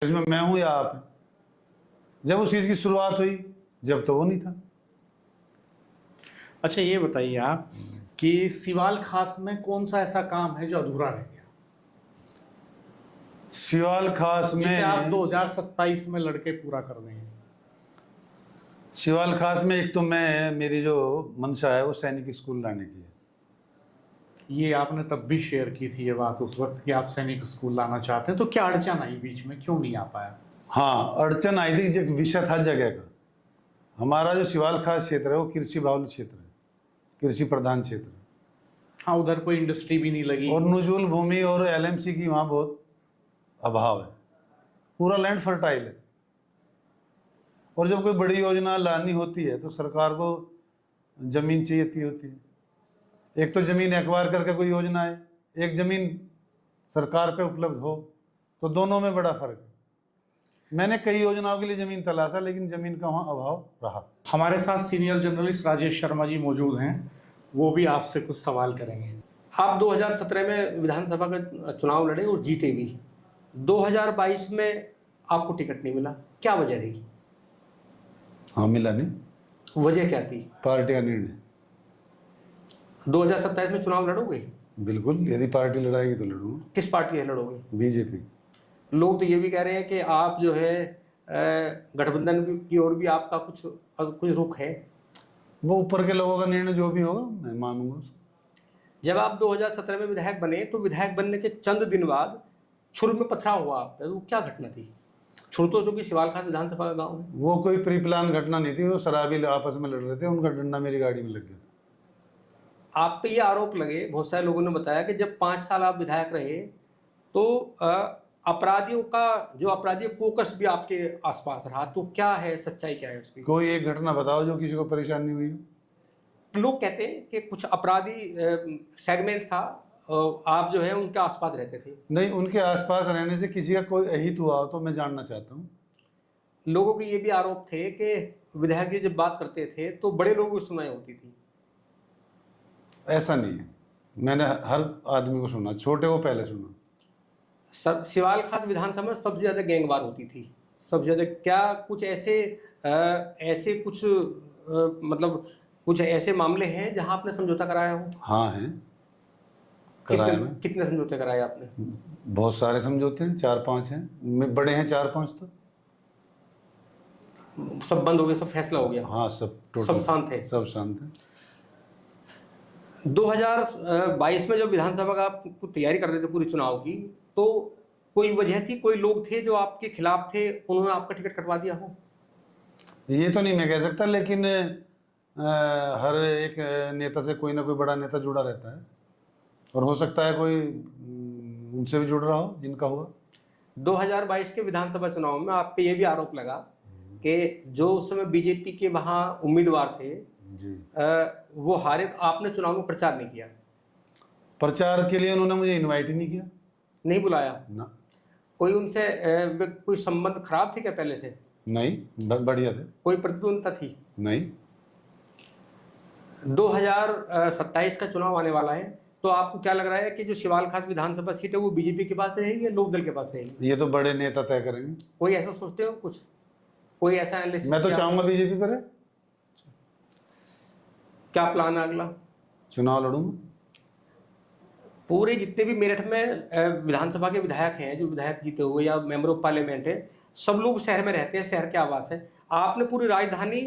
इसमें मैं हूं या आप हैं? जब उस चीज की शुरुआत हुई, जब तो वो नहीं था। अच्छा, ये बताइए आप कि सिवाल खास में कौन सा ऐसा काम है जो अधूरा रह गया, सिवाल खास जिसे आप में 2027 में लड़के पूरा कर देंगे? सिवाल खास में एक तो मेरी जो मंशा है वो सैनिक स्कूल लाने की है। ये आपने तब भी शेयर की थी ये बात उस वक्त कि आप सैनिक स्कूल लाना चाहते हैं, तो क्या अड़चन आई बीच में, क्यों नहीं आ पाया? हाँ, अड़चन आई थी, जो विषय था जगह का। हमारा जो सिवाल खास क्षेत्र है वो कृषि बाहुल क्षेत्र है, कृषि प्रधान क्षेत्र है। हाँ, उधर कोई इंडस्ट्री भी नहीं लगी और नुजूल भूमि और एलएमसी की वहाँ बहुत अभाव है, पूरा लैंड फर्टाइल है। और जब कोई बड़ी योजना लानी होती है तो सरकार को जमीन चाहिए होती है। एक तो जमीन एक्वायर करके कोई योजना है, एक जमीन सरकार पे उपलब्ध हो, तो दोनों में बड़ा फर्क है। मैंने कई योजनाओं के लिए जमीन तलाशा, लेकिन जमीन का वहाँ अभाव रहा। हमारे साथ सीनियर जर्नलिस्ट राजेश शर्मा जी मौजूद हैं, वो भी आपसे कुछ सवाल करेंगे। आप 2017 में विधानसभा का चुनाव लड़े और जीते भी। 2022 में आपको टिकट नहीं मिला, क्या वजह रही? हाँ, मिला नहीं। वजह क्या थी? पार्टी का निर्णय। 2027 में चुनाव लड़ोगे? बिल्कुल, यदि पार्टी लड़ाएगी तो लड़ूंगा। किस पार्टी से लड़ोगे? बीजेपी। लोग तो ये भी कह रहे हैं कि आप जो है गठबंधन की ओर भी आपका कुछ रुख है। वो ऊपर के लोगों का निर्णय जो भी होगा मैं मानूंगा उसको। जब आप 2017 में विधायक बने तो विधायक बनने के चंद दिन बाद छुर में पथराव हुआ आप पे, तो क्या घटना थी? छुर तो जो कि शिवालखास विधानसभा का गाँव है। वो कोई प्री प्लान घटना नहीं थी, वो शराबी आपस में लड़ रहे थे, उनका डंडा मेरी गाड़ी में लग गया। आप पे ये आरोप लगे, बहुत सारे लोगों ने बताया कि जब 5 साल आप विधायक रहे तो अपराधियों का जो अपराधी कोकस भी आपके आसपास रहा, तो क्या है सच्चाई, क्या है उसकी? कोई एक घटना बताओ जो किसी को परेशानी हुई। लोग कहते हैं कि कुछ अपराधी सेगमेंट था, आप जो है उनके आसपास रहते थे। नहीं, उनके आसपास रहने से किसी का कोई अहित हुआ हो तो मैं जानना चाहता हूँ। लोगों के ये भी आरोप थे कि विधायक जी जब बात करते थे तो बड़े लोगों की सुनाई होती थी। ऐसा नहीं है, मैंने हर आदमी को सुना, छोटे को पहले सुना। शिवालखास विधानसभा में सबसे ज्यादा गैंगवार होती थी, सबसे ज्यादा। क्या कुछ ऐसे कुछ मतलब कुछ ऐसे मामले हैं जहां आपने समझौता कराया हो? हाँ हैं, कराया में। कितने समझौते कराए आपने? बहुत सारे समझौते हैं, 4-5 हैं, बड़े हैं 4-5 तो। सब बंद हो गए, सब फैसला हो गया? हाँ, सब टोटल सब शांत है? सब शांत है। 2022 में जब विधानसभा का आप तैयारी कर रहे थे पूरी चुनाव की, तो कोई वजह थी, कोई लोग थे जो आपके खिलाफ थे, उन्होंने आपका टिकट कटवा दिया हो? ये तो नहीं मैं कह सकता, लेकिन हर एक नेता से कोई ना कोई बड़ा नेता जुड़ा रहता है, और हो सकता है कोई उनसे भी जुड़ रहा हो जिनका हुआ। 2022 के विधानसभा चुनाव में आप पे ये भी आरोप लगा कि जो उस समय बीजेपी के वहां उम्मीदवार थे जी, वो हारे, आपने चुनाव में प्रचार नहीं किया। प्रचार के लिए उन्होंने मुझे इनवाइट ही नहीं किया, नहीं बुलाया ना। कोई उनसे कोई संबंध खराब थे क्या पहले से? नहीं, बढ़िया थे। कोई प्रतिद्वंदता थी? नहीं। 2027 का चुनाव आने वाला है, तो आपको क्या लग रहा है कि जो शिवालखास विधानसभा सीट है वो बीजेपी के पास रहेगी या लोकदल के पास रहेगी? ये तो बड़े नेता तय करेंगे। कोई ऐसा सोचते हो कुछ? कोई ऐसा एनालिसिस? मैं तो चाहूंगा बीजेपी करे। क्या प्लान है अगला? चुनाव लड़ूंगा। पूरे जितने भी मेरठ में विधानसभा के विधायक हैं, जो विधायक जीते हुए या मेंबर ऑफ पार्लियामेंट है, सब लोग शहर में रहते हैं, शहर के आवास है। आपने पूरी राजधानी